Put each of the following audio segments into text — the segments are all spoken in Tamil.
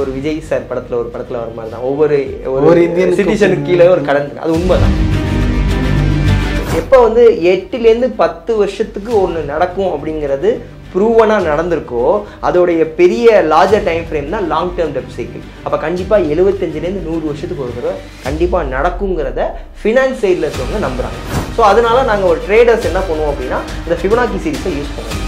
ஒரு விஜய் சார் படத்துல வர மாதிரி தான் ஒவ்வொரு இந்தியன் சிட்டிசனுக்கு கீழே ஒரு கடன். அது உண்மைதான். எப்போ வந்து 8லேருந்து 10 வருஷத்துக்கு ஒன்று நடக்கும் அப்படிங்கிறது ப்ரூவனாக நடந்திருக்கோ அதோடைய பெரிய லார்ஜர் டைம் ஃப்ரேம் தான் லாங் டேர்ம் டெப்ட் சைக்கிள். அப்போ கண்டிப்பாக 75லேருந்து 100 வருஷத்துக்கு ஒரு தடவை கண்டிப்பாக நடக்குங்கிறத ஃபினான்ஸ் சைடில் இருக்கவங்க நம்புகிறாங்க. ஸோ அதனால நாங்கள் ஒரு ட்ரேடர்ஸ் என்ன பண்ணுவோம் அப்படின்னா இந்த ஃபிபனாக்கி சீரிஸை யூஸ் பண்ணுவோம்.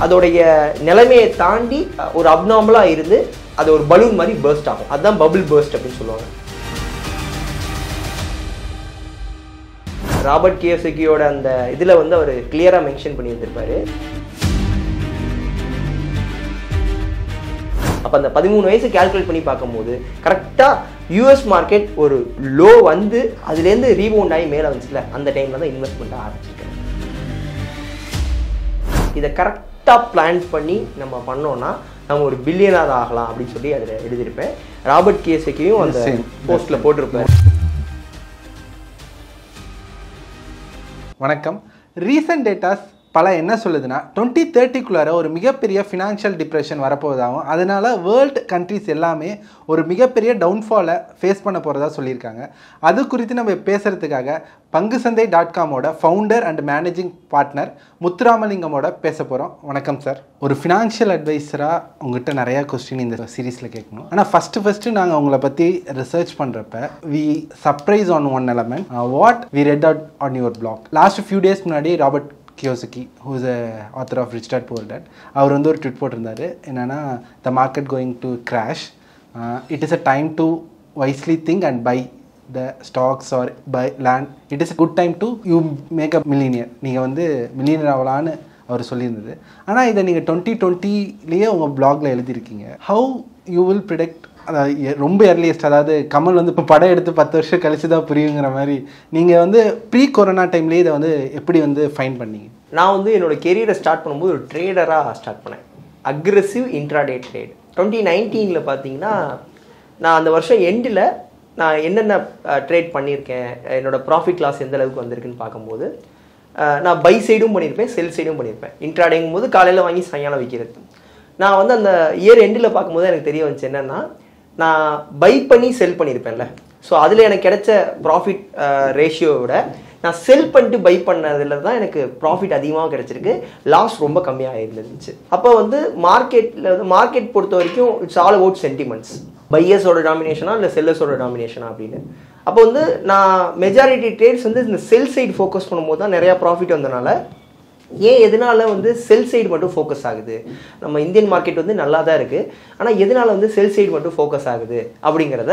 அதோடைய நிலைமையை தாண்டி ஒரு அப்நார்மலாக இருந்து அது ஒரு பலூன் மாதிரி பர்ஸ்ட் ஆகும். அதுதான் பபிள் பர்ஸ்ட் அப்படின்னு சொல்லுவாங்க. ராபர்ட் கியோசகியோட அந்த இதில் வந்து அவர் கிளியராக மென்ஷன் பண்ணி வந்திருப்பாரு. அப்போ அந்த 13 வயசு கால்குலேட் பண்ணி பார்க்கும்போது கரெக்டாக யூஎஸ் மார்க்கெட் ஒரு லோ வந்து அதுலேருந்து ரீபவுண்ட் ஆகி மேலே வந்துச்சுல, அந்த டைமில் தான் இன்வெஸ்ட்மெண்ட்டை ஆரம்பிச்சிருக்கேன். இதை கரெக்டாக பிளான் பண்ணி நம்ம பண்ணோம்னா நம்ம ஒரு பில்லியனர் ஆகலாம் அப்படின்னு சொல்லி அதில் எழுதியிருப்பேன். ராபர்ட் கியோசகியும் அந்த போஸ்ட்டில் போட்டிருப்பேன். வணக்கம். ரீசன்ட் டேட்டாஸ் பல என்ன சொல்லுதுன்னா 2030க்குள்ளார ஒரு மிகப்பெரிய ஃபினான்ஷியல் டிப்ரெஷன் வரப்போவதாகவும் அதனால் வேர்ல்டு கண்ட்ரிஸ் எல்லாமே ஒரு மிகப்பெரிய டவுன்ஃபாலை ஃபேஸ் பண்ண போகிறதா சொல்லியிருக்காங்க. அது குறித்து நம்ம பேசுகிறதுக்காக பங்குசந்தை.comோட ஃபவுண்டர் அண்ட் மேனேஜிங் பார்ட்னர் முத்துராமலிங்கமோட பேச போகிறோம். வணக்கம் சார். ஒரு ஃபினான்ஷியல் அட்வைஸராக உங்கள்கிட்ட நிறையா கொஸ்டின் இந்த சீரீஸில் கேட்கணும். ஆனால் ஃபஸ்ட்டு நாங்கள் உங்களை பற்றி ரிசர்ச் பண்ணுறப்ப we surprise on one element what we read out on your blog. Last few days முன்னாடி Robert Kiyosaki who is a author of Rich Dad Poor Dad அவர் வந்து ஒரு ட்வீட் போட்டிருந்தாரு. என்னென்னா the market going to crash, it is a time to wisely think and buy the stocks or buy land, it is a good time to you make a millionaire. நீங்கள் வந்து மில்லினியர் ஆகலான்னு அவர் சொல்லியிருந்தது. ஆனால் இதை நீங்கள் 2020லேயே உங்கள் பிளாகில் எழுதியிருக்கீங்க. ஹவு யூ வில் ப்ரிடிக்ட், அதாவது ரொம்ப ஏர்லியஸ்ட், அதாவது கமல் வந்து இப்போ படம் எடுத்து 10 வருஷம் கழிச்சு தான் புரியுங்கிற மாதிரி நீங்கள் வந்து ப்ரீ கொரோனா டைம்லேயே இதை வந்து எப்படி வந்து ஃபைன் பண்ணீங்க? நான் வந்து என்னோட கெரியரை ஸ்டார்ட் பண்ணும்போது ஒரு ட்ரேடராக ஸ்டார்ட் பண்ணேன். Aggressive intraday trade. 2019 பார்த்தீங்கன்னா நான் அந்த வருஷம் எண்டில் நான் என்னென்ன ட்ரேட் பண்ணியிருக்கேன், என்னோடய ப்ராஃபிட் லாஸ் எந்த அளவுக்கு வந்திருக்குன்னு பார்க்கும்போது நான் பை சைடும் பண்ணியிருப்பேன், செல் சைடும் பண்ணியிருப்பேன். இன்ட்ராடேங்கும் போது காலையில் வாங்கி சாயங்காலம் விற்கிறது. நான் வந்து அந்த இயர் எண்டில் பார்க்கும்போது எனக்கு தெரிய வந்துச்சு என்னென்னா, நான் பை பண்ணி செல் பண்ணியிருப்பேன்ல, ஸோ அதில் எனக்கு கிடைச்ச ப்ராஃபிட் ரேஷியோவோட நான் செல் பண்ணிட்டு பை பண்ணதில் தான் எனக்கு ப்ராஃபிட் அதிகமாக கிடச்சிருக்கு, லாஸ் ரொம்ப கம்மியாக இருந்துச்சு. அப்போ வந்து மார்க்கெட் பொறுத்த வரைக்கும் இட்ஸ் ஆல் அபவுட் சென்டிமெண்ட்ஸ். பையர்ஸோட டாமினேஷனா இல்லை செல்லர்ஸோட டாமினேஷனா அப்படின்னு. அப்போ வந்து நான் மெஜாரிட்டி ட்ரேட்ஸ் வந்து இந்த செல் சைடு ஃபோக்கஸ் பண்ணும்போது தான் நிறையா ப்ராஃபிட் வந்தனால, எதனால வந்து செல் சைடு மட்டும் ஃபோக்கஸ் ஆகுது, நம்ம இந்தியன் மார்க்கெட் வந்து நல்லா தான் இருக்குது, ஆனால் எதனால வந்து செல் சைடு மட்டும் ஃபோக்கஸ் ஆகுது அப்படிங்கிறத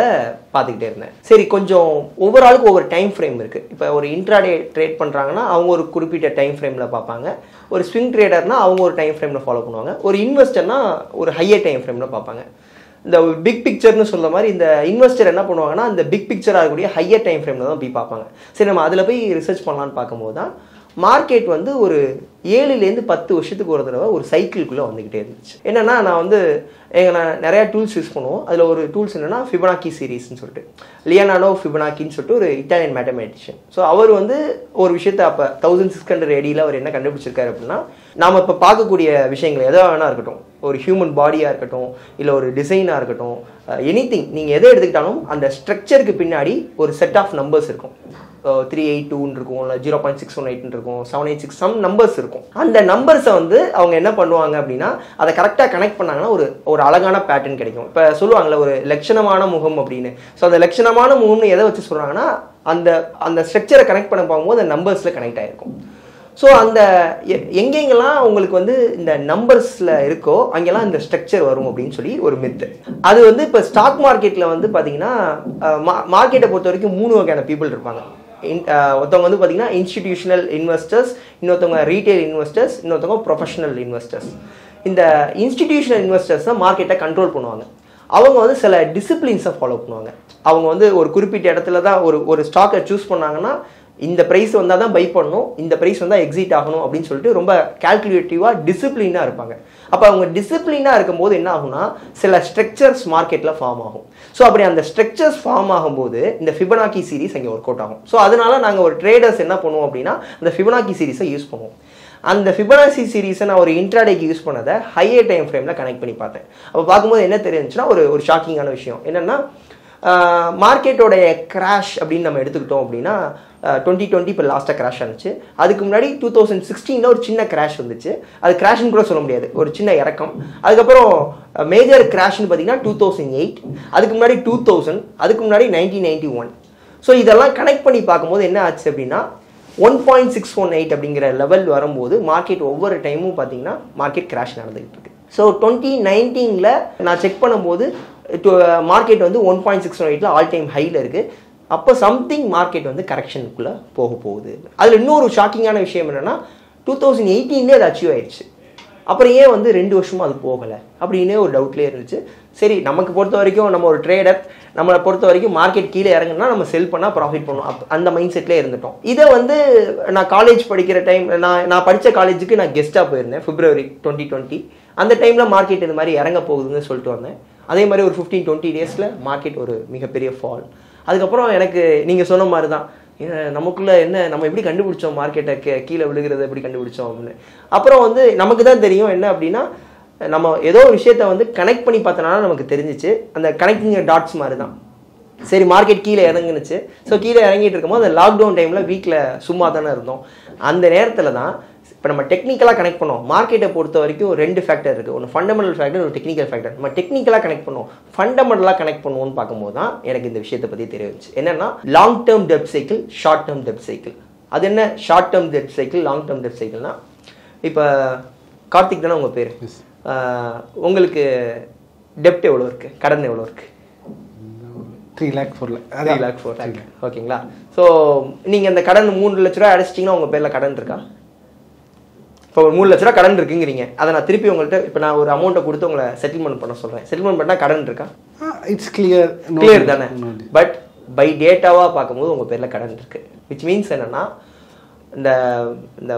பார்த்துக்கிட்டே இருந்தேன். சரி, கொஞ்சம் ஒவ்வொரு ஒவ்வொரு டைம் ஃப்ரேம் இருக்குது. இப்போ ஒரு இன்ட்ராடே ட்ரேட் பண்ணுறாங்கன்னா அவங்க ஒரு குறிப்பிட்ட டைம் ஃப்ரேமில் பார்ப்பாங்க. ஒரு ஸ்விங் ட்ரேடர்னால் அவங்க ஒரு டைம் ஃப்ரேமில் ஃபாலோ பண்ணுவாங்க. ஒரு இன்வெஸ்டர்னா ஒரு ஹையர் டைம் ஃப்ரேமில் பார்ப்பாங்க. இந்த பிக் பிக்சர்னு சொல்ல மாதிரி இந்த இன்வெஸ்டர் என்ன பண்ணுவாங்கன்னா இந்த பிக் பிக்சர் ஆகக்கூடிய ஹையர் டைம் ஃப்ரேமில் தான் போய் பார்ப்பாங்க. சரி, நம்ம அதில் போய் ரிசர்ச் பண்ணலான்னு பார்க்கும்போது தான் மார்க்கெட் வந்து ஒரு 7லேருந்து 10 வருஷத்துக்கு ஒரு தடவை ஒரு சைக்கிள்குள்ளே வந்துக்கிட்டே இருந்துச்சு. என்னென்னா நான் வந்து நான் நிறையா டூல்ஸ் யூஸ் பண்ணுவோம். அதில் ஒரு டூல்ஸ் என்னென்னா ஃபிபனாக்கி சீரீஸ்ன்னு சொல்லிட்டு, லியோனார்டோ ஃபிபனாக்கின்னு சொல்லிட்டு ஒரு இட்டாலியன் மேத்தமேட்டிஷியன். ஸோ அவர் வந்து ஒரு விஷயத்தை அப்போ 1600 ADயில் அவர் என்ன கண்டுபிடிச்சிருக்காரு அப்படின்னா, நாம் இப்போ பார்க்கக்கூடிய விஷயங்கள் எதாக வேணா இருக்கட்டும், ஒரு ஹியூமன் பாடியாக இருக்கட்டும், இல்லை ஒரு டிசைனாக இருக்கட்டும், எனிதிங் நீங்கள் எதை எடுத்துக்கிட்டாலும் அந்த ஸ்ட்ரக்சருக்கு பின்னாடி ஒரு செட் ஆஃப் நம்பர்ஸ் இருக்கும். 382 இருக்கும், இல்லை 0.618 இருக்கும், 786 சம் நம்பர்ஸ் இருக்கும். அந்த நம்பர்ஸை வந்து அவங்க என்ன பண்ணுவாங்க அப்படின்னா அதை கரெக்டாக கனெக்ட் பண்ணாங்கன்னா ஒரு அழகான பேட்டர்ன் கிடைக்கும். இப்போ சொல்லுவாங்கள்ல ஒரு லட்சணமான முகம் அப்படின்னு. ஸோ அந்த லட்சணமான முகம்னு எதை வச்சு சொல்கிறாங்கன்னா அந்த ஸ்ட்ரக்சரை கனெக்ட் பண்ண போகும்போது அந்த நம்பர்ஸில் கனெக்ட் ஆகிருக்கும். ஸோ அந்த எங்கெங்கெல்லாம் உங்களுக்கு வந்து இந்த நம்பர்ஸில் இருக்கோ அங்கெல்லாம் இந்த ஸ்ட்ரக்சர் வரும் அப்படின்னு சொல்லி ஒரு மித்து. அது வந்து இப்போ ஸ்டாக் மார்க்கெட்டில் வந்து பார்த்தீங்கன்னா மார்க்கெட்டை பொறுத்த வரைக்கும் 3 வகையான பீப்புள் இருப்பாங்க. ஒருத்தவங்க வந்து பார்த்தீங்கன்னா இன்ஸ்டிடியூஷனல் இன்வெஸ்டர்ஸ், இன்னொருத்தவங்க ரீட்டைல் இன்வெஸ்டர்ஸ், இன்னொருத்தவங்க ப்ரொஃபஷனல் இன்வெஸ்டர்ஸ். இந்த இன்ஸ்டிடியூஷனல் இன்வெஸ்டர்ஸ் தான் மார்க்கெட்டை கண்ட்ரோல் பண்ணுவாங்க. அவங்க வந்து சில டிசிப்ளின்ஸை ஃபாலோ பண்ணுவாங்க. அவங்க வந்து ஒரு குறிப்பிட்ட இடத்துல தான் ஒரு ஸ்டாக்கை சூஸ் பண்ணாங்கன்னா இந்த ப்ரைஸ் வந்தால் தான் பை பண்ணணும், இந்த ப்ரைஸ் வந்தால் எக்ஸிட் ஆகணும் அப்படின்னு சொல்லிட்டு ரொம்ப கால்குலேட்டிவாக டிசிப்ளினாக இருப்பாங்க. அப்போ அவங்க டிசிப்ளினாக இருக்கும்போது என்ன ஆகும்னா சில ஸ்ட்ரக்சர்ஸ் மார்க்கெட்டில் ஃபார்ம் ஆகும். ஸோ அப்படி அந்த ஸ்ட்ரக்சர்ஸ் ஃபார்ம் ஆகும்போது இந்த ஃபிபனாக்கி சீரிஸ் அங்கே ஒர்க் அவுட் ஆகும். ஸோ அதனால நாங்கள் ஒரு ட்ரேடர்ஸ் என்ன பண்ணுவோம் அப்படின்னா இந்த ஃபிபனாக்கி சீரிஸை யூஸ் பண்ணுவோம். அந்த ஃபிபனாசி சீரீஸை நான் ஒரு இன்ட்ராடேக்கு யூஸ் பண்ணதை ஹையர் டைம் ஃப்ரேமில் கனெக்ட் பண்ணி பார்த்தேன். அப்போ பார்க்கும்போது என்ன தெரிஞ்சுன்னா ஒரு ஷாக்கிங்கான விஷயம் என்னென்னா, மார்க்கெட்டோடைய கிராஷ் அப்படின்னு நம்ம எடுத்துக்கிட்டோம் அப்படின்னா 2020 இப்போ லாஸ்ட்டாக கிராஷ் ஆனிச்சு. அதுக்கு முன்னாடி 2016 ஒரு சின்ன கிராஷ் வந்துச்சு. அது கிராஷ்னு கூட சொல்ல முடியாது, ஒரு சின்ன இறக்கம். அதுக்கப்புறம் மேஜர் கிராஷ்னு பார்த்தீங்கன்னா 2008, அதுக்கு முன்னாடி 2000, அதுக்கு முன்னாடி 1991. ஸோ இதெல்லாம் கனெக்ட் பண்ணி பார்க்கும்போது என்ன ஆச்சு அப்படின்னா 1.618 அப்படிங்கிற லெவல் வரும்போது மார்க்கெட் ஒவ்வொரு டைமும் பார்த்தீங்கன்னா மார்க்கெட் கிராஷ் நடந்துகிட்டு இருக்கு. ஸோ 2019 நான் செக் பண்ணும்போது மார்க்கெட் வந்து 1.618 ஆல் டைம் ஹையில் இருக்குது. அப்போ சம்திங் மார்க்கெட் வந்து கரெக்ஷனுக்குள்ளே போகுது. அதில் இன்னொரு ஷாக்கிங்கான விஷயம் என்னென்னா 2018 அது அச்சீவ் ஆயிடுச்சு. அப்புறம் ஏன் வந்து 2 வருஷமும் அது போகலை அப்படின்னு ஒரு டவுட்லேயே இருந்துச்சு. சரி, நமக்கு பொறுத்த வரைக்கும் நம்ம ஒரு ட்ரேடர், நம்மளை பொறுத்த வரைக்கும் மார்க்கெட் கீழே இறங்குனா நம்ம செல் பண்ணால் ப்ராஃபிட் பண்ணுவோம், அந்த மைண்ட் செட்லேயே இருந்துட்டோம். இதை வந்து நான் காலேஜ் படிக்கிற டைம், நான் படித்த காலேஜுக்கு நான் கெஸ்ட்டாக போயிருந்தேன் February 2020. அந்த டைமில் மார்க்கெட் இந்த மாதிரி இறங்க போகுதுன்னு சொல்லிட்டு வந்தேன். அதே மாதிரி ஒரு 15-20 டேஸில் மார்க்கெட் ஒரு மிகப்பெரிய ஃபால். அதுக்கப்புறம் எனக்கு நீங்கள் சொன்ன மாதிரி தான், நமக்குள்ளே என்ன நம்ம எப்படி கண்டுபிடிச்சோம் மார்க்கெட்டை கீழே விழுகிறத எப்படி கண்டுபிடிச்சோம் அப்படின்னு. அப்புறம் வந்து நமக்கு தான் தெரியும் என்ன அப்படின்னா, நம்ம ஏதோ ஒரு விஷயத்த வந்து கனெக்ட் பண்ணி பார்த்தனால நமக்கு தெரிஞ்சிச்சு. அந்த கனெக்டிங் டாட்ஸ் மாதிரி தான். சரி, மார்க்கெட் கீழே இறங்குனுச்சு. ஸோ கீழே இறங்கிட்டு இருக்கும்போது அந்த லாக்டவுன் டைமில் வீட்டில் சும்மா தானே இருந்தோம். அந்த நேரத்தில் தான் இப்போ நம்ம டெக்னிக்கலாக கனெக்ட் பண்ணோம். மார்க்கெட்டை பொறுத்த வரைக்கும் 2 ஃபேக்டர் இருக்குது, ஒன்று ஃபண்டமெண்டல் ஃபேக்டர், ஒரு டெக்னிக்கல் ஃபேக்டர். நம்ம டெக்னிக்கலாக கனெக்ட் பண்ணுவோம், ஃபண்டமெண்டலாக கனெக்ட் பண்ணுவோம்னு பார்க்கும்போது தான் எனக்கு இந்த விஷயத்தை பற்றி தெரிஞ்சிச்சு. என்னென்னா லாங் டேர்ம் டெப்ட் சைக்கிள், ஷார்ட் டேர்ம் டெப்ட் சைக்கிள். அது என்ன ஷார்ட் டேர்ம் டெப்ட் சைக்கிள், லாங் டேர்ம் டெப்ட் சைக்கிள்னா, இப்போ கார்த்திக் தானே உங்கள் பேர், உங்களுக்கு டெப்ட் எவ்வளோ இருக்குது, கடன் எவ்வளோ இருக்குது? 3 lakh 4 lakh 3 lakh 4 lakh. ஓகேங்களா? ஸோ நீங்கள் அந்த கடன் 3 லட்ச ரூபா அடைச்சிட்டிங்கன்னா உங்கள் பேரில் கடன் இருக்கா? இப்போ ஒரு 3 லட்ச ரூபா கடன் இருக்குங்கிறீங்க, அதை நான் திருப்பி உங்கள்கிட்ட இப்போ நான் ஒரு அமௌண்ட்டை கொடுத்து உங்களை செட்டில்மெண்ட் பண்ண சொல்கிறேன். செட்டில்மெண்ட் பண்ணால் கடன் இருக்கா? இட்ஸ் கிளியர் தானே? பட் பை டேட்டாவாக பார்க்கும்போது உங்கள் பேரில் கடன் இருக்குது. விச் மீன்ஸ் என்னென்னா, இந்த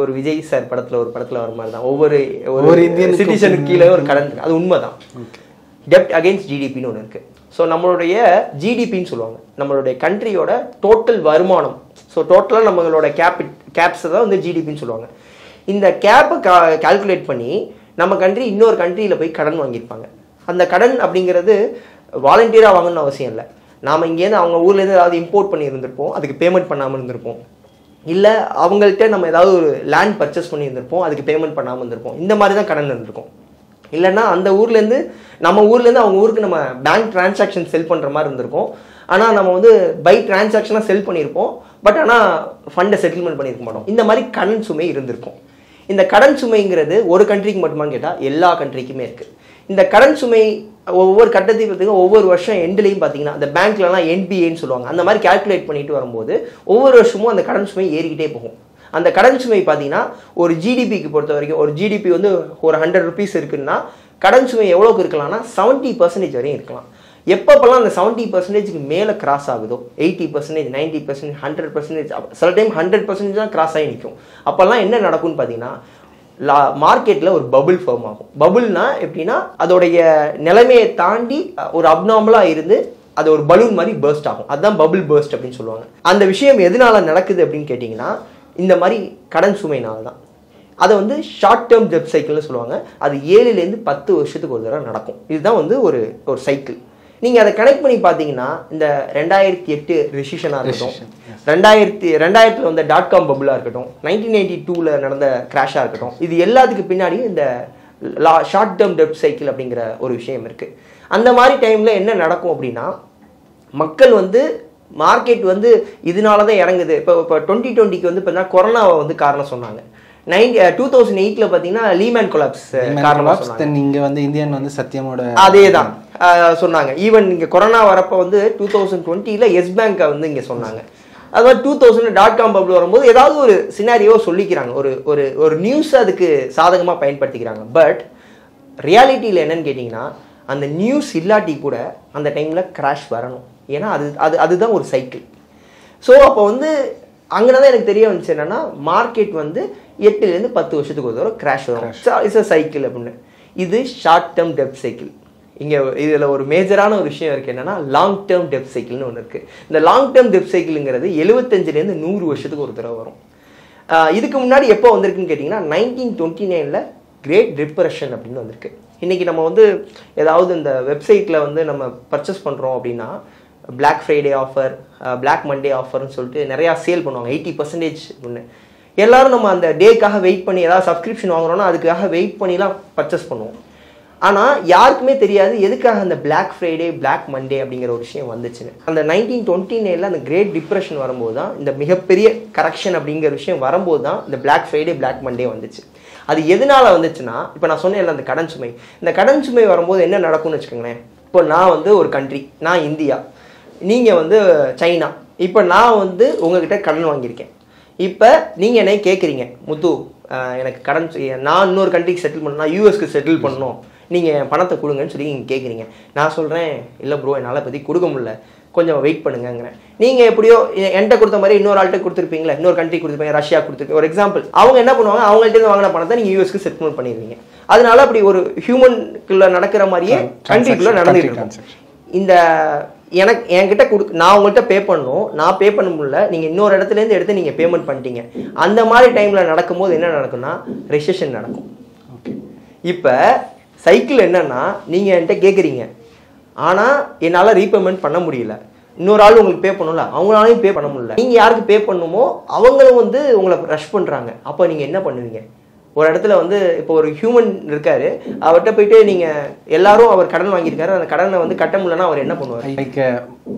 ஒரு விஜய் சார் ஒரு படத்தில் வர மாதிரி தான் ஒவ்வொரு இந்தியன் சிட்டிசனுக்கு கீழே ஒரு கடன் இருக்குது. அது உண்மை தான். டெப்ட் அகெயின்ஸ்ட் ஜிடிபின்னு ஒன்று இருக்குது. ஸோ நம்மளுடைய ஜிடிபின்னு சொல்லுவாங்க, நம்மளுடைய கண்ட்ரியோட டோட்டல் வருமானம். ஸோ டோட்டலாக நம்மளோட கேப்ஸை தான் வந்து ஜிடிபின்னு சொல்லுவாங்க. இந்த கேப்பை கால்குலேட் பண்ணி நம்ம கண்ட்ரி இன்னொரு கண்ட்ரியில் போய் கடன் வாங்கியிருப்பாங்க. அந்த கடன் அப்படிங்கிறது வாலண்டியராக வாங்கணும்னு அவசியம் இல்லை. நாம் இங்கேருந்து அவங்க ஊர்லேருந்து ஏதாவது இம்போர்ட் பண்ணி இருந்திருப்போம், அதுக்கு பேமெண்ட் பண்ணாமல் இருந்திருப்போம். இல்லை அவங்கள்ட்ட நம்ம ஏதாவது ஒரு லேண்ட் பர்ச்சேஸ் பண்ணி இருந்திருப்போம், அதுக்கு பேமெண்ட் பண்ணாமல் இருந்திருப்போம். இந்த மாதிரி தான் கடன் இருந்திருக்கும். இல்லைன்னா அந்த ஊர்லேருந்து நம்ம ஊர்லேருந்து அவங்க ஊருக்கு நம்ம பேங்க் டிரான்சாக்ஷன் செல் பண்ணுற மாதிரி இருந்திருக்கும். ஆனால் நம்ம வந்து பை டிரான்சாக்ஷனாக செல் பண்ணியிருப்போம், பட் ஆனால் ஃபண்டை செட்டில்மெண்ட் பண்ணியிருக்க மாட்டோம். இந்த மாதிரி கடன் சுமை இருந்திருக்கும். இந்த கடன் சுமைங்கிறது ஒரு கண்ட்ரிக்கு மட்டுமான்னு கேட்டால் எல்லா கண்ட்ரிக்குமே இருக்குது. இந்த கடன் சுமை ஒவ்வொரு கட்டத்தையும் பார்த்தீங்கன்னா ஒவ்வொரு வருஷம் எண்ட்லேயும் பார்த்தீங்கன்னா அந்த பேங்க்லலாம் என்பிஏன்னு சொல்லுவாங்க, அந்த மாதிரி கால்குலேட் பண்ணிட்டு வரும்போது ஒவ்வொரு வருஷமும் அந்த கடன் சுமை ஏறிக்கிட்டே போகும். அந்த கடன் சுமை பார்த்தீங்கன்னா ஒரு ஜிடிபிக்கு பொறுத்த வரைக்கும், ஒரு ஜிடிபி வந்து ஒரு 100 rupees இருக்குன்னா கடன் சுமை எவ்வளோக்கு இருக்கலாம்னா 70% வரையும் இருக்கலாம். எப்பப்பெல்லாம் அந்த 70%க்கு மேலே கிராஸ் ஆகுதோ, 80%, 90%, 100%, சில டைம் 100% தான் கிராஸ் ஆகி நிற்கும். அப்போல்லாம் என்ன நடக்கும்னு பார்த்தீங்கன்னா மார்க்கெட்டில் ஒரு பபுள் ஃபார்ம் ஆகும். பபுள்னா எப்படின்னா அதோடைய நிலைமையை தாண்டி ஒரு அப்நார்மலாக இருந்து அது ஒரு பலூன் மாதிரி பர்ஸ்ட் ஆகும். அதுதான் பபுள் பர்ஸ்ட் அப்படின்னு சொல்லுவாங்க. அந்த விஷயம் எதனால நடக்குது அப்படின்னு கேட்டிங்கன்னா இந்த மாதிரி கடன் சுமைனால தான். அதை வந்து ஷார்ட் டேர்ம் டெப்ட் சைக்கிள்னு சொல்லுவாங்க. அது 7லேருந்து 10 வருஷத்துக்கு ஒரு தடவை நடக்கும். இதுதான் வந்து ஒரு சைக்கிள். நீங்கள் அதை கனெக்ட் பண்ணி பார்த்தீங்கன்னா இந்த 2008 ரெசிஷனாக இருக்கட்டும், 2000 வந்த .com பபுளாக இருக்கட்டும், 1982 நடந்த கிராஷாக இருக்கட்டும், இது எல்லாத்துக்கு பின்னாடியும் இந்த ஷார்ட் டேர்ம் டெப்ட் சைக்கிள் அப்படிங்கிற ஒரு விஷயம் இருக்குது. அந்த மாதிரி டைமில் என்ன நடக்கும் அப்படின்னா மக்கள் வந்து மார்க்கெட் வந்து இதனால தான் இறங்குது. இப்போ 2020க்கு வந்து பார்த்தீங்கன்னா கொரோனாவை வந்து காரணம் சொன்னாங்க. 2008 பார்த்தீங்கன்னா லீமேன் கொலாப்ஸ் காரணமாக சொன்னாங்க. இங்கே வந்து இந்தியன் வந்து சத்தியமோட அதே தான் சொன்னாங்க. ஈவன் இங்கே கொரோனா வரப்போ வந்து 2020 எஸ் பேங்கை வந்து இங்கே சொன்னாங்க. அது மாதிரி 2000 .com பபுள் வரும்போது ஏதாவது ஒரு சினாரியோ சொல்லிக்கிறாங்க, ஒரு நியூஸ் அதுக்கு சாதகமாக பயன்படுத்திக்கிறாங்க. பட் ரியாலிட்டியில் என்னன்னு கேட்டிங்கன்னா அந்த நியூஸ் இல்லாட்டி கூட அந்த டைமில் கிராஷ் வரணும். ஏன்னா அதுதான் ஒரு சைக்கிள். ஸோ அப்போ வந்து அங்கே தான் எனக்கு தெரிய வந்துச்சு என்னன்னா மார்க்கெட் வந்து 8லேருந்து 10 வருஷத்துக்கு ஒரு தடவை கிராஷ் வரும். இட்ஸ் அ சைக்கிள் அப்படின்னு. இது ஷார்ட் டேர்ம் டெப்ட் சைக்கிள். இங்கே இதில் ஒரு மேஜரான ஒரு விஷயம் இருக்குது என்னென்னா லாங் டேர்ம் டெப்ட் சைக்கிள்னு ஒன்று இருக்குது. இந்த லாங் டேர்ம் டெப்ட் சைக்கிளுங்கிறது 75லேருந்து 100 வருஷத்துக்கு ஒரு தடவை வரும். இதுக்கு முன்னாடி எப்போ வந்திருக்குன்னு கேட்டிங்கன்னா 1929 கிரேட் டிப்ரெஷன் அப்படின்னு வந்திருக்கு. இன்றைக்கி நம்ம வந்து ஏதாவது இந்த வெப்சைட்டில் வந்து நம்ம பர்ச்சேஸ் பண்ணுறோம் அப்படின்னா Black Friday offer, Black Monday ஆஃபர்னு சொல்லிட்டு நிறையா சேல் பண்ணுவாங்க 80% ஒன்று. எல்லோரும் நம்ம அந்த டேக்காக வெயிட் பண்ணி ஏதாவது சப்ஸ்கிரிப்ஷன் வாங்குறோன்னா அதுக்காக வெயிட் பண்ணிலாம் பர்ச்சேஸ் பண்ணுவோம். ஆனால் யாருக்குமே தெரியாது எதுக்காக அந்த Black Friday, Black Monday அப்படிங்கிற ஒரு விஷயம் வந்துச்சுன்னு. அந்த 1929 அந்த கிரேட் டிப்ரெஷன் வரும்போது தான் இந்த மிகப்பெரிய கரெக்ஷன் அப்படிங்கிற விஷயம் வரும்போது தான் இந்த Black Friday, Black Monday வந்துச்சு. அது எதனால் வந்துச்சுன்னா, இப்போ நான் சொன்னேன் அந்த கடன் சுமை, இந்த கடன் சுமை வரும்போது என்ன நடக்கும்னு வச்சுக்கோங்களேன். இப்போ நான் வந்து ஒரு கண்ட்ரி, நான் இந்தியா, நீங்கள் வந்து சைனா. இப்போ நான் வந்து உங்ககிட்ட கடன் வாங்கியிருக்கேன். இப்போ நீங்கள் என்ன கேட்குறீங்க, முத்து எனக்கு கடன், நான் இன்னொரு கண்ட்ரிக்கு செட்டில் பண்ணணும், நான் யூஎஸ்க்கு செட்டில் பண்ணணும், நீங்கள் பணத்தை கொடுங்கன்னு சொல்லி நீங்கள் கேட்குறீங்க. நான் சொல்கிறேன் இல்லை ப்ரோ என்னால் பற்றி கொடுக்க முடியல, கொஞ்சம் வெயிட் பண்ணுங்கிறேன். நீங்கள் எப்படியோ என்கிட்ட கொடுத்த மாதிரி இன்னொரு ஆள்கிட்ட கொடுத்துருப்பீங்களா, இன்னொரு கண்ட்ரி கொடுத்துருப்பீங்க, ரஷ்யா கொடுத்துருப்பீங்க ஒரு எக்ஸாம்பிள். அவங்க என்ன பண்ணுவாங்க, அவங்கள்ட்ட வாங்கின பணத்தை நீங்கள் யூஎஸ்க்கு செட்டில்மெண்ட் பண்ணிடுவீங்க. அதனால அப்படி ஒரு ஹியூமனுக்குள்ளே நடக்கிற மாதிரியே கண்ட்ரிக்குள்ளே நடந்துட்டு இருக்கும். இந்த என்கிட்ட நான் உங்கள்கிட்ட பே பண்ணணும், நான் பே பண்ண முடியல, நீங்கள் இன்னொரு இடத்துலேருந்து எடுத்து நீங்கள் பேமெண்ட் பண்ணிட்டீங்க. அந்த மாதிரி டைமில் நடக்கும்போது என்ன நடக்கும்னா ரெசெஷன் நடக்கும். இப்போ சைக்கிள் என்னன்னா, நீங்கள் என்கிட்ட கேட்குறீங்க, ஆனால் என்னால் ரீபேமெண்ட் பண்ண முடியல, இன்னொரு ஆள் உங்களுக்கு பே பண்ணல, அவங்களாலையும் பே பண்ண முடியல, நீங்கள் யாருக்கு பே பண்ணணுமோ அவங்களும் வந்து உங்களை ரஷ் பண்ணுறாங்க. அப்போ நீங்கள் என்ன பண்ணுவீங்க? ஒரு இடத்துல வந்து இப்போ ஒரு ஹியூமன் இருக்காரு, அவர்கிட்ட போயிட்டு நீங்கள் எல்லாரும் அவர் கடன் வாங்கியிருக்காரு, அந்த கடனை வந்து கட்ட முடியலன்னா அவர் என்ன பண்ணுவார்?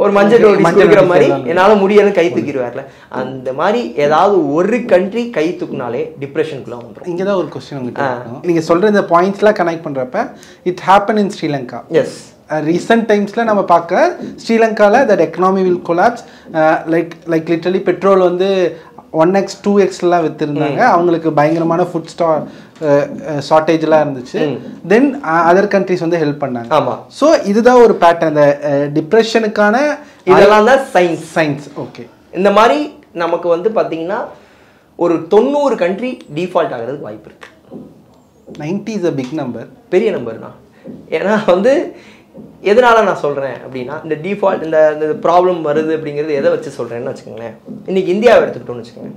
ஒரு மஞ்சள் கொடுக்குற மாதிரி என்னால் முடியலன்னு கை தூக்கிடுவார்ல. அந்த மாதிரி ஏதாவது ஒரு கண்ட்ரி கை தூக்குனாலே டிப்ரெஷனுக்குள்ள வந்துடும். இங்கே தான் ஒரு கொஸ்டின் நீங்கள் சொல்கிற இந்த பாயிண்ட்ஸ்லாம் கனெக்ட் பண்ணுறப்ப it happen in Sri Lanka. Yes, recent டைம்ஸில் நம்ம பார்க்க ஸ்ரீலங்காவில் that economy will collapse. Like literally petrol வந்து 1x 2xலாம் விற்றுருந்தாங்க. அவங்களுக்கு பயங்கரமான ஃபுட் ஷார்ட்டேஜ்லாம் இருந்துச்சு. தென் அதர் கண்ட்ரிஸ் வந்து ஹெல்ப் பண்ணாங்க. ஆமாம். ஸோ இதுதான் ஒரு பேட்டர்ன், இந்த டிப்ரெஷனுக்கான இதெல்லாம் தான் சயின்ஸ். ஓகே, இந்த மாதிரி நமக்கு வந்து பார்த்தீங்கன்னா ஒரு 90 கண்ட்ரி டிஃபால்ட் ஆகிறதுக்கு வாய்ப்பு இருக்கு. 90 இஸ் அ பிக் நம்பர், பெரிய நம்பர் தான். ஏன்னா வந்து எதனால நான் சொல்கிறேன் அப்படின்னா, இந்த டிஃபால்ட் இந்த ப்ராப்ளம் வருது அப்படிங்கிறது எதை வச்சு சொல்கிறேன்னு வச்சுக்கோங்களேன். இன்றைக்கி இந்தியாவை எடுத்துக்கிட்டோன்னு வச்சுக்கோங்க.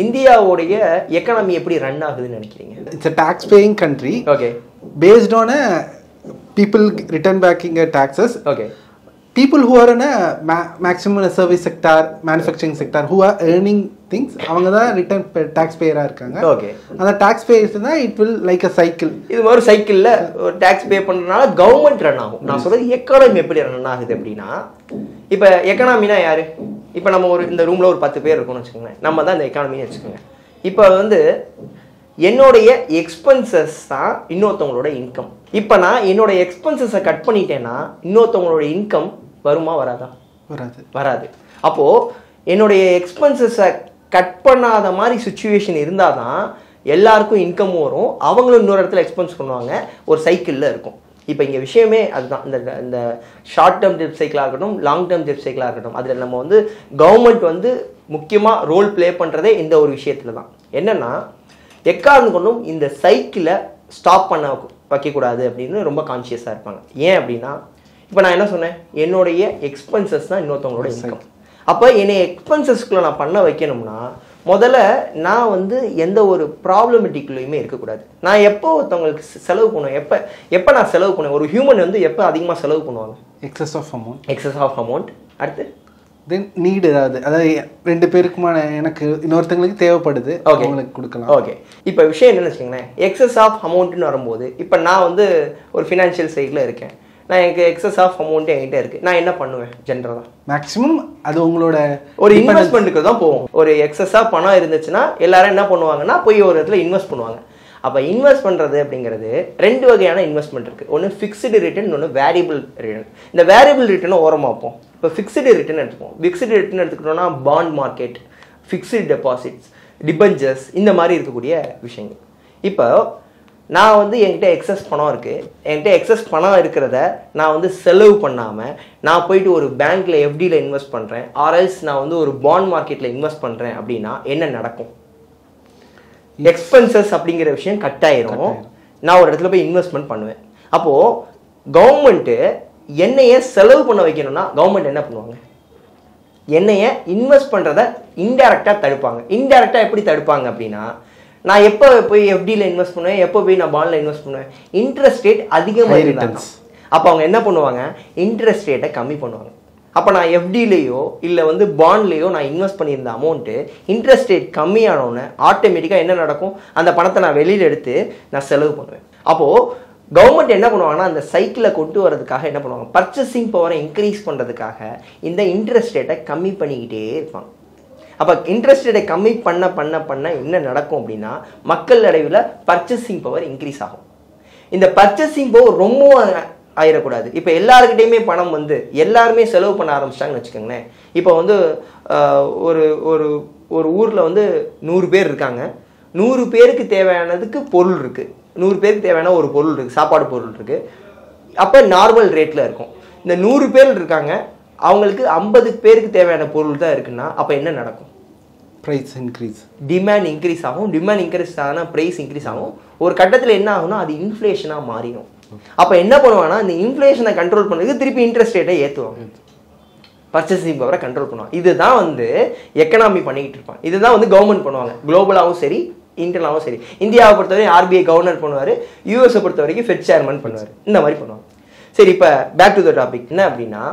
இந்தியாவுடைய எக்கானமி எப்படி ரன் ஆகுதுன்னு நினைக்கிறீங்க? It's a tax paying country. Okay. Based on a people return backing taxes. Okay. People who are in a maximum service sector, manufacturing sector, who are earning things, அவங்க தான் ரிட்டர்ன் டாக்ஸ் பேயராக இருக்காங்க. ஓகே, அந்த டாக்ஸ் பேயர்ஸ் தான் it will like a cycle. இது மாதிரி சைக்கிளில் ஒரு டாக்ஸ் பே பண்ணுறதுனால கவர்மெண்ட் ரன் ஆகும். நான் சொல்கிறது எக்கானமி எப்படி ரன் ஆகுது அப்படின்னா, இப்போ எக்கானமினா யார்? இப்போ நம்ம ஒரு இந்த ரூமில் ஒரு 10 பேர் இருக்கோம்னு வச்சுக்கோங்களேன், நம்ம தான் இந்த எக்கானமின்னு வச்சுக்கோங்க. இப்போ வந்து என்னுடைய எக்ஸ்பென்சஸ் தான் இன்னொருத்தவங்களோட இன்கம். இப்போ நான் என்னோட எக்ஸ்பென்சஸை கட் பண்ணிட்டேன்னா இன்னொருத்தவங்களோட இன்கம் வருமா வராதா? வராது. அப்போது என்னுடைய எக்ஸ்பென்சஸை கட் பண்ணாத மாதிரி சுச்சுவேஷன் இருந்தால் தான் எல்லாருக்கும் இன்கமும் வரும், அவங்களும் இன்னொரு இடத்துல எக்ஸ்பென்ஸ் பண்ணுவாங்க, ஒரு சைக்கிளில் இருக்கும். இப்போ இங்கே விஷயமே அதுதான். இந்த ஷார்ட் டேர்ம் டெப்ட் சைக்கிளாக இருக்கட்டும், லாங் டேர்ம் டெப்ட் சைக்கிளாக இருக்கட்டும், அதில் நம்ம வந்து கவர்மெண்ட் வந்து முக்கியமாக ரோல் ப்ளே பண்ணுறதே இந்த ஒரு விஷயத்தில் தான். என்னென்னா, எக்காரணம் கொண்டும் இந்த சைக்கிளை ஸ்டாப் பண்ண வைக்கக்கூடாது அப்படின்னு ரொம்ப கான்ஷியஸாக இருப்பாங்க. ஏன் அப்படின்னா, இப்போ நான் என்ன சொன்னேன், என்னுடைய எக்ஸ்பென்சஸ் தான் இன்னொருத்தவங்களோட இன்கம். அப்போ என்னை எக்ஸ்பென்சஸ்க்குள்ளே நான் பண்ண வைக்கணும்னா முதல்ல நான் வந்து எந்த ஒரு ப்ராப்ளமெட்டிக்குள்ளேயுமே இருக்கக்கூடாது. நான் எப்போ ஒருத்தவங்களுக்கு செலவு பண்ணுவேன், எப்போ நான் செலவு பண்ணுவேன்? ஒரு ஹியூமன் வந்து எப்போ அதிகமாக செலவு பண்ணுவாங்க? Excess of amount. அடுத்து தென் நீடு, அதாவது 2 பேருக்குமான எனக்கு இன்னொருத்தங்களுக்கு தேவைப்படுது, அவங்களுக்கு கொடுக்கலாம். ஓகே, இப்போ விஷயம் என்னன்னு வச்சுக்கோங்களேன், எக்ஸஸ் ஆஃப் அமௌண்ட்டுன்னு வரும்போது இப்போ நான் வந்து ஒரு ஃபினான்ஷியல் சைடில் இருக்கேன், நான் எனக்கு எக்ஸஸ் ஆஃப் அமௌண்ட் என்கிட்ட இருக்குது, நான் என்ன பண்ணுவேன்? ஜென்ரலாக மேக்ஸிமம் அது உங்களோட ஒரு இன்வெஸ்ட்மெண்ட்டுக்கு தான் போவோம். ஒரு எக்ஸஸாக பணம் இருந்துச்சுன்னா எல்லாரும் என்ன பண்ணுவாங்கன்னா போய் ஒரு இடத்துல இன்வெஸ்ட் பண்ணுவாங்க. அப்போ இன்வெஸ்ட் பண்ணுறது அப்படிங்கிறது 2 வகையான இன்வெஸ்ட்மெண்ட் இருக்குது. ஒன்று ஃபிக்ஸ்டு ரிட்டர்ன், ஒன்று வேரியபிள் ரிட்டர்ன். இந்த வேரியபிள் ரிட்டர்னை ஓரமாக வைப்போம். இப்போ ஃபிக்ஸ்டு ரிட்டர்ன் எடுத்துப்போம். ஃபிக்ஸ்டு ரிட்டர்ன் எடுத்துக்கிட்டோம்னா bond market, fixed deposits, debentures, இந்த மாதிரி இருக்கக்கூடிய விஷயங்கள். இப்போ நான் வந்து என்கிட்ட எக்ஸஸ் பணம் இருக்குது, என்கிட்ட எக்ஸஸ் பணம் இருக்கிறத நான் வந்து செலவு பண்ணாமல் நான் போயிட்டு ஒரு பேங்க்கில் எஃப்டியில் இன்வெஸ்ட் பண்ணுறேன், ஆர்எல்ஸ் நான் வந்து ஒரு பாண்ட் மார்க்கெட்டில் இன்வெஸ்ட் பண்ணுறேன் அப்படின்னா என்ன நடக்கும்? எக்ஸ்பென்சஸ் அப்படிங்கிற விஷயம் கட் ஆயிரும். நான் ஒரு இடத்துல போய் இன்வெஸ்ட்மெண்ட் பண்ணுவேன். அப்போது கவர்மெண்ட்டு என்னைய செலவு பண்ண வைக்கணும்னா கவர்மெண்ட் என்ன பண்ணுவாங்க? என்னைய இன்வெஸ்ட் பண்ணுறத இன்டெரக்டாக தடுப்பாங்க. இன்டெரக்டாக எப்படி தடுப்பாங்க அப்படின்னா, நான் எப்போ போய் எஃப்டியில் இன்வெஸ்ட் பண்ணுவேன், எப்போ போய் நான் பாண்டில் இன்வெஸ்ட் பண்ணுவேன், இன்ட்ரெஸ்ட் ரேட் அதிகமாக இருந்தாங்க. அப்போ அவங்க என்ன பண்ணுவாங்க, இன்ட்ரெஸ்ட் ரேட்டை கம்மி பண்ணுவாங்க. அப்போ நான் எஃப்டிலேயோ இல்லை வந்து பாண்ட்லேயோ நான் இன்வெஸ்ட் பண்ணியிருந்த அமௌண்ட்டு இன்ட்ரெஸ்ட் ரேட் கம்மியானோடனே ஆட்டோமேட்டிக்காக என்ன நடக்கும், அந்த பணத்தை நான் வெளியில் எடுத்து நான் செலவு பண்ணுவேன். அப்போது கவர்மெண்ட் என்ன பண்ணுவாங்கன்னா, அந்த சைக்கிளை கொண்டு வரதுக்காக என்ன பண்ணுவாங்க, பர்ச்சேசிங் பவரை இன்க்ரீஸ் பண்ணுறதுக்காக இந்த இன்ட்ரெஸ்ட் ரேட்டை கம்மி பண்ணிக்கிட்டே இருப்பாங்க. அப்போ இன்ட்ரெஸ்ட் ரேட்டை கம்மி பண்ண என்ன நடக்கும் அப்படின்னா, மக்கள் அளவில் பர்ச்சேசிங் பவர் இன்க்ரீஸ் ஆகும். இந்த பர்ச்சேசிங் பவர் ரொம்ப ஆயிடக்கூடாது. இப்போ எல்லாருக்கிட்டையுமே பணம் வந்து எல்லாருமே செலவு பண்ண ஆரம்பிச்சிட்டாங்கன்னு வச்சுக்கோங்களேன். இப்போ வந்து ஒரு ஒரு ஒரு ஊரில் வந்து 100 பேர் இருக்காங்க. 100 பேருக்கு தேவையானதுக்கு பொருள் இருக்குது, 100 பேருக்கு தேவையான ஒரு பொருள் இருக்குது, சாப்பாடு பொருள் இருக்குது. அப்போ நார்மல் ரேட்டில் இருக்கும். இந்த 100 பேர் இருக்காங்க, அவங்களுக்கு 50 பேருக்கு தேவையான பொருள் தான் இருக்குன்னா அப்போ என்ன நடக்கும், ப்ரைஸ் இன்க்ரீஸ், டிமாண்ட் இன்க்ரீஸ் ஆகும். டிமாண்ட் இன்க்ரீஸ் ஆனால் ப்ரைஸ் இன்க்ரீஸ் ஆகும். ஒரு கட்டத்தில் என்ன ஆகும்னா அது இன்ஃப்ளேஷனாக மாறிடும். அப்போ என்ன பண்ணுவாங்கன்னா, இந்த இன்ஃப்ளேஷனை கண்ட்ரோல் பண்ணுறதுக்கு திருப்பி இன்ட்ரெஸ்ட் ரேட்டை ஏற்றுவாங்க, பர்ச்சேசிங் பவரை கண்ட்ரோல் பண்ணுவாங்க. இதுதான் வந்து எக்கனாமி பண்ணிக்கிட்டு இருப்பாங்க. இதுதான் வந்து கவர்மெண்ட் பண்ணுவாங்க, குளோபலாகவும் சரி இன்டர்னலாகவும் சரி. இந்தியாவை பொறுத்தவரை ஆர்பிஐ கவர்னர் பண்ணுவார், யூஎஸை பொறுத்த வரைக்கும் ஃபெட் சேர்மன் பண்ணுவார். இந்த மாதிரி பண்ணுவாங்க. சரி, இப்போ பேக் டு த டாபிக். என்ன அப்படின்னா,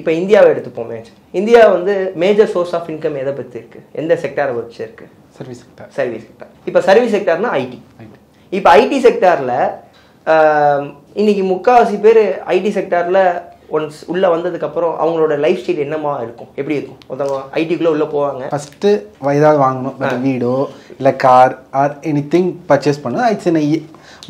இப்போ இந்தியாவை எடுத்துப்போமே. இந்தியா வந்து மேஜர் சோர்ஸ் ஆஃப் இன்கம் எதை பற்றி இருக்குது, எந்த செக்டாரை வச்சு இருக்குது, சர்வீஸ் செக்டார். Service sector. இப்போ சர்வீஸ் செக்டார்னா ஐடி. இப்போ ஐடி செக்டாரில் இன்னைக்கு முக்கால்வாசி பேர் ஐடி செக்டாரில் ஒன்ஸ் உள்ளே வந்ததுக்கப்புறம் அவங்களோட லைஃப் ஸ்டைல் என்னமா இருக்கும், எப்படி இருக்கும்? ஒருத்தவங்க ஐடிக்குள்ளே உள்ளே போவாங்க, ஃபஸ்ட்டு ஏதாவது வாங்கணும், வீடோ இல்லை car or any thing purchase பண்ணணும். It's in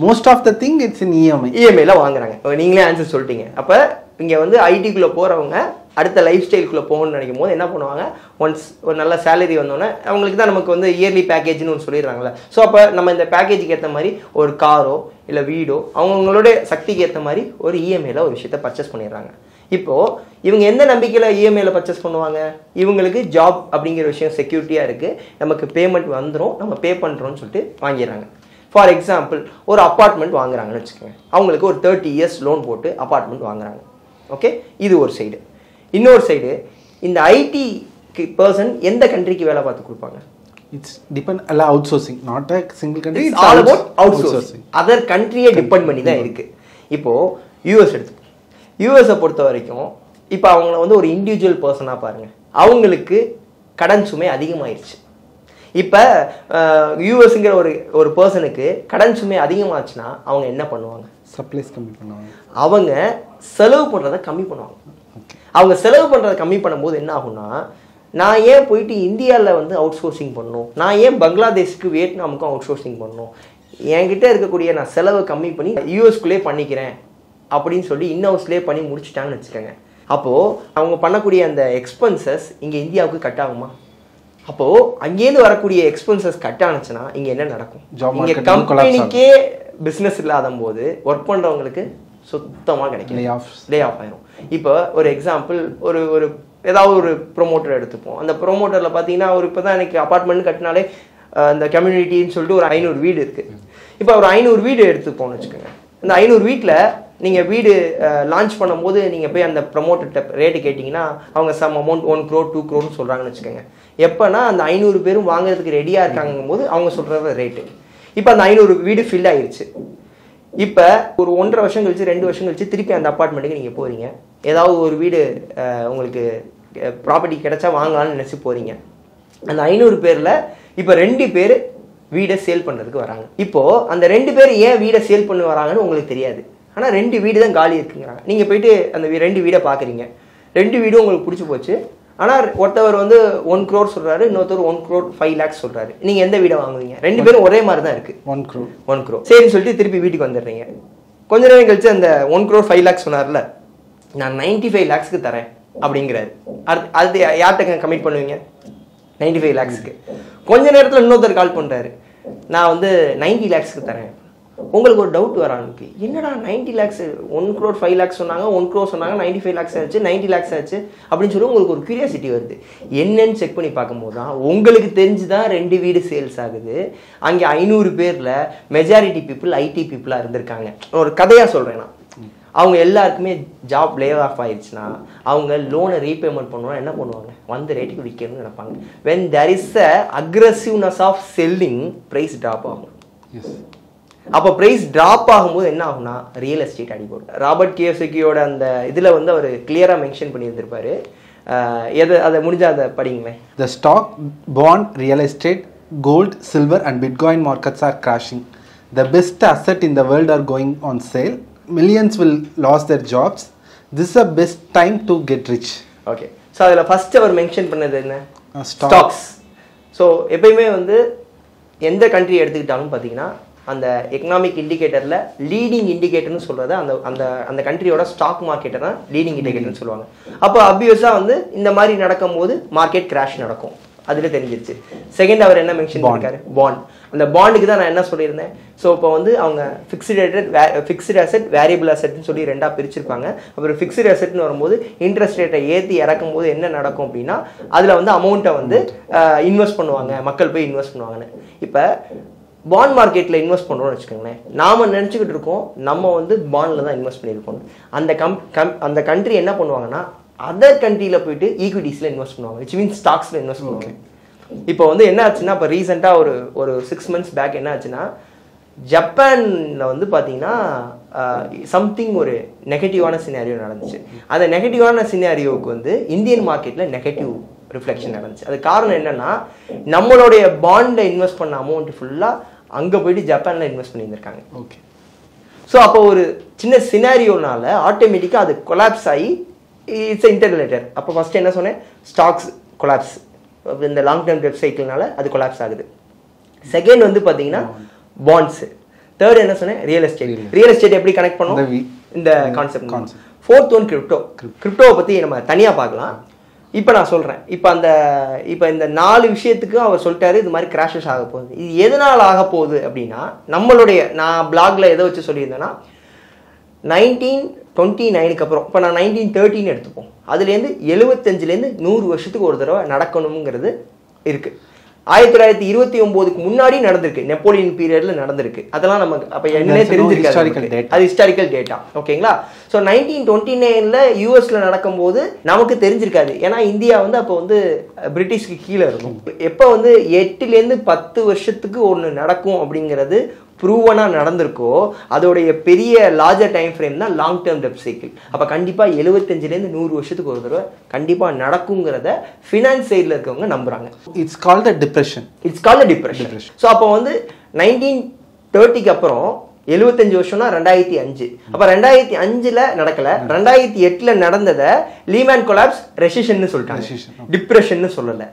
most of the thing it's in இஎம்ஐல வாங்குறாங்க. நீங்களே ஆன்சர் சொல்லிட்டீங்க. அப்போ இங்கே வந்து ஐடிக்குள்ளே போகிறவங்க அடுத்த லைஃப் ஸ்டைலுக்குள்ளே போகணும்னு நினைக்கும் போது என்ன பண்ணுவாங்க, ஒன்ஸ் ஒரு நல்ல சேலரி வந்தோடனே அவங்களுக்கு தான் நமக்கு வந்து இயர்லி பேக்கேஜ்னு ஒன்று சொல்லிடுறாங்களே. ஸோ அப்போ நம்ம இந்த பேக்கேஜுக்கு ஏற்ற மாதிரி ஒரு காரோ இல்லை வீடோ அவங்களோட சக்திக்கு ஏற்ற மாதிரி ஒரு இஎம்ஐயில் ஒரு விஷயத்தை பர்ச்சேஸ் பண்ணிடுறாங்க. இப்போது இவங்க எந்த நம்பிக்கையில் இஎம்ஐயில் பர்ச்சேஸ் பண்ணுவாங்க, இவங்களுக்கு ஜாப் அப்படிங்கிற விஷயம் செக்யூரிட்டியாக இருக்குது, நமக்கு பேமெண்ட் வந்துடும், நம்ம பே பண்ணுறோன்னு சொல்லிட்டு வாங்கிடுறாங்க. ஃபார் எக்ஸாம்பிள் ஒரு அப்பார்ட்மெண்ட் வாங்குறாங்கன்னு வச்சுக்கோங்க, அவங்களுக்கு ஒரு 30 இயர்ஸ் லோன் போட்டு அப்பார்ட்மெண்ட் வாங்குறாங்க. ஓகே, இது ஒரு சைடு. இன்னொரு சைடு, இந்த ஐடி பர்சன் எந்த கண்ட்ரிக்கு வேலை பார்த்து கொடுப்பாங்க, இட்ஸ் டிபெண்ட் அல்ல outsourcing, not a single country, it's all about outsourcing. Other கண்ட்ரியை டிபெண்ட் பண்ணி தான் இருக்குது. இப்போது யூஎஸ் எடுத்துப்போம். யூஎஸை பொறுத்த வரைக்கும் இப்போ அவங்கள வந்து ஒரு இண்டிவிஜுவல் பர்சனாக பாருங்கள், அவங்களுக்கு கடன் சுமை அதிகமாகிடுச்சு. இப்போ யூஎஸ்ங்கிற ஒரு பர்சனுக்கு கடன் சுமை அதிகமாச்சுன்னா அவங்க என்ன பண்ணுவாங்க, சப்ளைஸ் கம்மி பண்ணுவாங்க, அவங்க செலவு பண்ணுறதை கம்மி பண்ணுவாங்க. அவங்க செலவு பண்ணுறதை கம்மி பண்ணும்போது என்ன ஆகும்னா, நான் ஏன் போயிட்டு இந்தியாவில் வந்து அவுட் சோர்சிங் பண்ணணும், நான் ஏன் பங்களாதேஷுக்கு வியட்நாமுக்கும் அவுட் சோர்சிங் பண்ணணும், என்கிட்ட இருக்கக்கூடிய நான் செலவை கம்மி பண்ணி யூஎஸ்குள்ளே பண்ணிக்கிறேன் அப்படின்னு சொல்லி இன்ஹவுஸ்லேயே பண்ணி முடிச்சுட்டாங்கன்னு வச்சுக்கோங்க. அப்போது அவங்க பண்ணக்கூடிய அந்த எக்ஸ்பென்சஸ் இங்கே இந்தியாவுக்கு கட் ஆகுமா? அப்போது அங்கேருந்து வரக்கூடிய எக்ஸ்பென்சஸ் கட் ஆனிச்சுன்னா இங்கே என்ன நடக்கும், இங்கே கம்பெனிக்கே பிஸ்னஸ் இல்லாத போது ஒர்க் பண்ணுறவங்களுக்கு சுத்தமாக கிடைக்கும், லே ஆஃப் ஆயிரும். இப்போ ஒரு எக்ஸாம்பிள், ஒரு ஏதாவது ஒரு ப்ரொமோட்டர் எடுத்துப்போம். அந்த ப்ரொமோட்டரில் பார்த்தீங்கன்னா ஒரு இப்போ தான் எனக்கு அப்பார்ட்மெண்ட் கட்டினாலே அந்த கம்யூனிட்டின்னு சொல்லிட்டு ஒரு 500 வீடு இருக்குது. இப்போ ஒரு 500 வீடு எடுத்துப்போம்னு வச்சுக்கோங்க. அந்த 500 வீட்டில் நீங்கள் வீடு லான்ச் பண்ணும்போது நீங்கள் போய் அந்த ப்ரொமோட்டர்கிட்ட ரேட்டு கேட்டிங்கன்னா அவங்க சம் அமௌண்ட் 1 crore 2 crore சொல்கிறாங்கன்னு வச்சுக்கோங்க. எப்போனா அந்த 500 பேரும் வாங்குறதுக்கு ரெடியாக இருக்காங்கும் போது அவங்க சொல்கிற ரேட்டு. இப்போ அந்த 500 வீடு ஃபில் ஆகிடுச்சு. இப்போ ஒரு 1.5 வருஷம் கழிச்சு 2 வருஷம் கழிச்சு திருப்பி அந்த அப்பார்ட்மெண்ட்டுக்கு நீங்கள் போகிறீங்க. ஏதாவது ஒரு வீடு உங்களுக்கு ப்ராப்பர்ட்டி கிடைச்சா வாங்கலாம்னு நினச்சி போகிறீங்க. அந்த 500 பேரில் இப்போ 2 பேர் வீடை சேல் பண்ணுறதுக்கு வராங்க. இப்போது அந்த 2 பேர் ஏன் வீடை சேல் பண்ணி வராங்கன்னு உங்களுக்கு தெரியாது. ஆனால் 2 வீடு தான் காலி இருக்குங்கிறாங்க. நீங்கள் போயிட்டு அந்த 2 வீடை பார்க்குறீங்க. 2 வீடும் உங்களுக்கு பிடிச்சி போச்சு. ஆனால் ஒருத்தவர் வந்து 1 crore சொல்கிறாரு, இன்னொருத்தர் 1 crore 5 lakhs சொல்கிறாரு. நீங்கள் எந்த வீடை வாங்குவீங்க? 2 பேரும் ஒரே மாதிரி தான் இருக்குது. 1 crore சரின்னு சொல்லிட்டு திருப்பி வீட்டுக்கு வந்துடுறீங்க. கொஞ்ச நேரம் கழிச்சு அந்த 1 crore 5 lakhs சொன்னார்ல, நான் 95 lakhsக்கு தரேன் அப்படிங்கிறாரு. அது யார்கிட்ட கமிட் பண்ணுவீங்க? 95 lakhsக்கு. கொஞ்ச நேரத்தில் இன்னொருத்தர் கால் பண்ணுறாரு, நான் வந்து 90 lakhsக்கு தரேன். உங்களுக்கு ஒரு டவுட் வர ஆரம்பிக்கு, என்னடா 90 lakhs, 1 crore 5 lakhs சொன்னாங்க, 1 crore சொன்னாங்க, 95 lakhs ஆச்சு, 90 lakhs ஆச்சு அப்படின்னு சொல்லி உங்களுக்கு ஒரு கியூரியாசிட்டி வருது. என்னன்னு செக் பண்ணி பார்க்கும்போது தான் உங்களுக்கு தெரிஞ்சுதான் 2 வீடு சேல்ஸ் ஆகுது. அங்கே 500 பேரில் மெஜாரிட்டி பீப்புள் ஐடி பீப்புளாக இருந்திருக்காங்க. ஒரு கதையாக சொல்கிறேன் நான். அவங்க எல்லாருக்குமே ஜாப் லே ஆஃப் ஆயிடுச்சுன்னா அவங்க லோனை ரீபேமெண்ட் பண்ணுவோம் என்ன பண்ணுவாங்க, வந்து ரேட்டுக்கு விற்கணும்னு நினைப்பாங்க. when there is a aggressiveness of selling, price drop ஆகும். அப்போ ப்ரைஸ் ட்ராப் ஆகும்போது என்ன ஆகும்னா ரியல் எஸ்டேட் அடிபடும். ராபர்ட் கியோசகியோட அந்த இதில் வந்து அவர் கிளியராக மென்ஷன் பண்ணியிருந்திருப்பாரு. எது அதை முடிஞ்சால் அதை படிங்களேன். The stock, bond, real estate, gold, silver and Bitcoin markets are crashing. The best asset in the world are going on sale. Millions will lose their jobs. This is the best time to get rich. Okay, so அதில் ஃபஸ்ட்டு அவர் மென்ஷன் பண்ணது என்ன, ஸ்டாக்ஸ். ஸோ எப்பயுமே வந்து எந்த கண்ட்ரி எடுத்துக்கிட்டாலும் பார்த்தீங்கன்னா அந்த எக்கனாமிக் இண்டிகேட்டரில் லீடிங் இண்டிகேட்டர்னு சொல்கிறது அந்த அந்த அந்த கண்ட்ரியோட ஸ்டாக் மார்க்கெட்டை தான் லீடிங் இண்டிகேட்டர்னு சொல்லுவாங்க. அப்போ அப்வியஸாக வந்து இந்த மாதிரி நடக்கும்போது மார்க்கெட் கிராஷ் நடக்கும், அதில் தெரிஞ்சிருச்சு. செகண்ட் அவர் என்ன மென்ஷன் பண்ணிருக்காரு, பாண்ட். அந்த பாண்டுக்கு தான் நான் என்ன சொல்லியிருந்தேன். ஸோ இப்போ வந்து அவங்க ஃபிக்ஸ்டு அசெட் வேரியபிள் அசெட்னு சொல்லி ரெண்டாக பிரிச்சிருப்பாங்க. அப்புறம் ஃபிக்ஸ்டு அசெட்னு வரும்போது இன்ட்ரெஸ்ட் ரேட்டை ஏற்றி இறக்கும் போது என்ன நடக்கும் அப்படின்னா அதில் வந்து அமௌண்ட்டை வந்து இன்வெஸ்ட் பண்ணுவாங்க, மக்கள் போய் இன்வெஸ்ட் பண்ணுவாங்கன்னு. இப்போ பாண்ட் மார்க்கெட்டில் இன்வெஸ்ட் பண்ணுறோம்னு வச்சுக்கோங்களேன், நாம் நினச்சிக்கிட்டு இருக்கோம் நம்ம வந்து பாண்டில் தான் இன்வெஸ்ட் பண்ணியிருக்கோம். அந்த கண்ட்ரி என்ன பண்ணுவாங்கன்னா அதர் கண்ட்ரியில் போயிட்டு ஈக்விட்டிஸில் இன்வெஸ்ட் பண்ணுவாங்க, விச் மீன்ஸ் ஸ்டாக்ஸில் இன்வெஸ்ட் பண்ணுவாங்க. இப்போ வந்து என்ன ஆச்சுன்னா இப்போ ரீசெண்டாக ஒரு 6 months பேக் என்ன ஆச்சுன்னா ஜப்பானில் வந்து பார்த்தீங்கன்னா சம்திங் ஒரு நெகட்டிவான சினாரியோ நடந்துச்சு. அந்த நெகட்டிவான சினாரியோவுக்கு வந்து இந்தியன் மார்க்கெட்டில் நெகட்டிவ் ரிஃப்ளெக்ஷன் நடந்துச்சு. அது காரணம் என்னன்னா நம்மளுடைய பாண்டை இன்வெஸ்ட் பண்ண அமௌண்ட் ஃபுல்லாக அங்கே போயிட்டு ஜப்பானில் இன்வெஸ்ட் பண்ணியிருந்திருக்காங்க. ஓகே, ஸோ அப்போ ஒரு சின்ன சினாரியோனால ஆட்டோமேட்டிக்காக அது கொலாப்ஸ் ஆகி இட்ஸ் இன்டர்ரிலேட்டட். அப்போ ஃபர்ஸ்ட் என்ன சொன்னேன், ஸ்டாக்ஸ் கொலாப்ஸ், இந்த லாங் டேர்ம் டெட் சைக்கிள்னால அது கொலாப்ஸ் ஆகுது. செகண்ட் வந்து பார்த்தீங்கன்னா பாண்ட்ஸ். தேர்ட் என்ன சொன்னேன், ரியல் எஸ்டேட். ரியல் எஸ்டேட் எப்படி கனெக்ட் பண்ணோம் இந்த கான்செப்ட். ஃபோர்த் ஒன் கிரிப்டோவை பற்றி நம்ம தனியாக பார்க்கலாம். இப்போ நான் சொல்கிறேன், இப்போ இந்த 4 விஷயத்துக்கும் அவர் சொல்லிட்டாரு இது மாதிரி கிராஷஸ் ஆக போகுது. இது எதனால் ஆக போகுது அப்படின்னா நம்மளுடைய நான் பிளாக்ல எதை வச்சு சொல்லியிருந்தேன்னா 1929 அப்புறம் இப்போ நான் 1913 எடுத்துப்போம், அதுலேருந்து 75லேருந்து 100 வருஷத்துக்கு ஒரு தடவை நடக்கணுங்கிறது இருக்குது. 1929க்கு முன்னாடி நடந்திருக்கு, நெப்போலியன் பீரியட்ல நடந்திருக்கு. அதெல்லாம் நமக்கு அப்ப என்னன்னே தெரிஞ்சிருக்காது, அது ஹிஸ்டாரிக்கல் டேட்டா. ஓகேங்களா? ஸோ 1929ல யூஎஸ்ல நடக்கும்போது நமக்கு தெரிஞ்சிருக்காது, ஏன்னா இந்தியா வந்து அப்போ வந்து பிரிட்டிஷ்க்கு கீழே இருக்கும். எப்போ வந்து 8லேருந்து 10 வருஷத்துக்கு ஒன்று நடக்கும் அப்படிங்கிறது ப்ரூவனாக நடந்திருக்கோ அதோடைய பெரிய லார்ஜர் டைம் ஃப்ரேம் தான் லாங் டேர்ம் டெட் சைக்கிள். அப்போ கண்டிப்பாக 75லேருந்து 100 வருஷத்துக்கு ஒரு தடவை கண்டிப்பாக நடக்குங்கிறத ஃபினான்ஸ் சைடில் இருக்கவங்க நம்புறாங்க. It's called a depression. So அப்போ வந்து 1930க்கு அப்புறம் 75 வருஷம்னா 2005. அப்போ 2005ல் நடக்கல, 2008ல் நடந்ததை லீமேன் கொலாப்ஸ் ரெசிஷன் சொல்லிட்டாங்க, டிப்ரெஷன் சொல்லலை.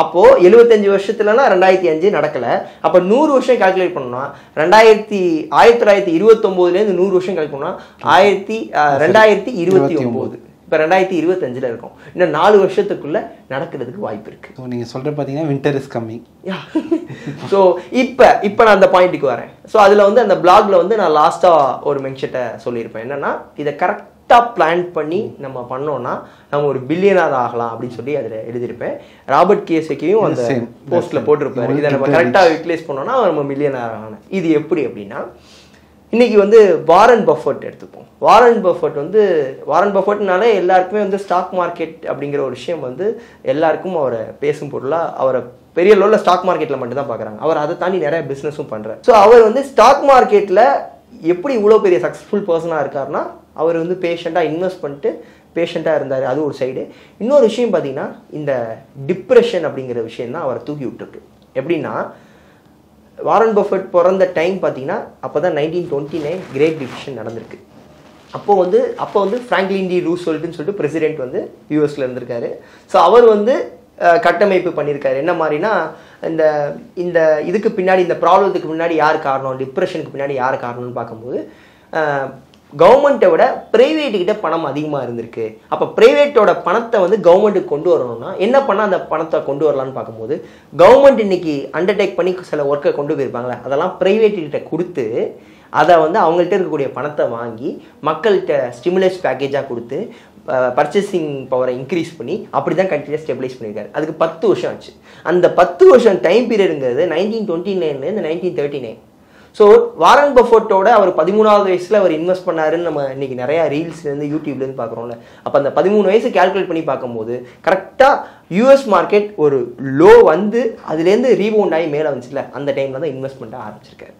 அப்போ 75 வருஷத்துலனா 2005 நடக்கல. அப்போ 100 வருஷம் கால்குலேட் பண்ணோம்னா 1929லேருந்து 100 வருஷம் கால்குலேட் பண்ணோம்னா 2029. இப்போ 2025ல் இருக்கும். இன்னும் 4 வருஷத்துக்குள்ள நடக்கிறதுக்கு வாய்ப்பு இருக்கு. நீங்க சொல்ற பார்த்தீங்கன்னா வின்டர் இஸ் கம்மிங். ஸோ இப்போ நான் அந்த பாயிண்ட்டுக்கு வரேன். ஸோ அதில் வந்து அந்த பிளாக்ல வந்து நான் லாஸ்ட்டாக ஒரு மென்ஷனை சொல்லியிருப்பேன், என்னன்னா இதை கரெக்டாக பிளான் பண்ணி நம்ம பண்ணோம்னா நம்ம ஒரு பில்லியனர் ஆகலாம் அப்படின்னு சொல்லி அதில் எழுதியிருப்பேன். ராபர்ட் கியோசகியும் அந்த போஸ்ட்ல போட்டிருப்பாரு, இதை நம்ம கரெக்டாக யூட்டிலைஸ் பண்ணோம்னா நம்ம மில்லியனர் ஆகலாம். இது எப்படி அப்படின்னா இன்னைக்கு வந்து வாரன் பஃபெட் எடுத்துப்போம். வாரன் பஃபெட்னாலே எல்லாருக்குமே வந்து ஸ்டாக் மார்க்கெட் அப்படிங்கிற ஒரு விஷயம் வந்து எல்லாருக்கும் அவரை பேசும் பொருளாக, அவரை பெரிய லெவலில் ஸ்டாக் மார்க்கெட்டில் மட்டும் தான் பார்க்குறாங்க. அவர் அதை தாண்டி நிறைய பிஸ்னஸும் பண்ணுறாரு. ஸோ அவர் வந்து ஸ்டாக் மார்க்கெட்டில் எப்படி இவ்வளோ பெரிய சக்ஸஸ்ஃபுல் பர்சனாக இருக்காருன்னா அவர் வந்து பேஷண்ட்டாக இன்வெஸ்ட் பண்ணிட்டு பேஷண்ட்டாக இருந்தார். அது ஒரு சைடு. இன்னொரு விஷயம் பார்த்தீங்கன்னா இந்த டிப்ரெஷன் அப்படிங்கிற விஷயம் தான் அவரை தூக்கி விட்டுருக்கு. எப்படின்னா வாரன் பஃபெட் பிறந்த டைம் பார்த்தீங்கன்னா அப்போ தான் 1929 கிரேட் டிப்ரெஷன் நடந்திருக்கு. அப்போ வந்து ஃப்ராங்க்லின் டி ரூஸ்வெல்ட்னு சொல்லிட்டு பிரசிடென்ட் வந்து யூஎஸ்ல இருந்திருக்காரு. ஸோ அவர் வந்து கட்டமைப்பு பண்ணியிருக்காரு. என்ன மாதிரினா இந்த இதுக்கு பின்னாடி, இந்த ப்ராப்ளத்துக்கு பின்னாடி யார் காரணம், டிப்ரெஷனுக்கு பின்னாடி யார் காரணம்னு பார்க்கும்போது கவர்மெண்ட்டை விட ப்ரைவேட்டுக்கிட்ட பணம் அதிகமாக இருந்திருக்கு. அப்போ ப்ரைவேட்டோட பணத்தை வந்து கவர்மெண்ட்டுக்கு கொண்டு வரணும்னா என்ன பண்ணால் அந்த பணத்தை கொண்டு வரலான்னு பார்க்கும்போது கவர்மெண்ட் இன்னைக்கு அண்டர்டேக் பண்ணி சில ஒர்க்கை கொண்டு போயிருப்பாங்களே, அதெல்லாம் ப்ரைவேட்டுக்கிட்ட கொடுத்து அதை வந்து அவங்கள்ட்ட இருக்கக்கூடிய பணத்தை வாங்கி மக்கள்கிட்ட ஸ்டிமுலஸ் பேக்கேஜாக கொடுத்து பர்ச்சேசிங் பவரை இன்க்ரீஸ் பண்ணி அப்படி தான் கண்ட்ரியை ஸ்டெபிலைஸ் பண்ணியிருக்காரு. அதுக்கு 10 வருஷம் ஆச்சு. அந்த 10 வருஷம் டைம் பீரியடுங்கிறது 1929லேருந்து 1939. ஸோ வாரன் பஃபட்டோட அவர் 13வது வயசில் அவர் இன்வெஸ்ட் பண்ணாருன்னு நம்ம இன்னைக்கு நிறையா ரீல்ஸ்லேருந்து யூடியூப்லேருந்து பார்க்குறோம்ல. அப்போ அந்த 13 வயசு கேல்குலேட் பண்ணி பார்க்கும்போது கரெக்டாக யூஎஸ் மார்க்கெட் ஒரு லோ வந்து அதுலேருந்து ரீபவுண்ட் ஆகி மேலே வந்துச்சுல, அந்த டைமில் தான் இன்வெஸ்ட்மெண்ட்டாக ஆரம்பிச்சிருக்காரு.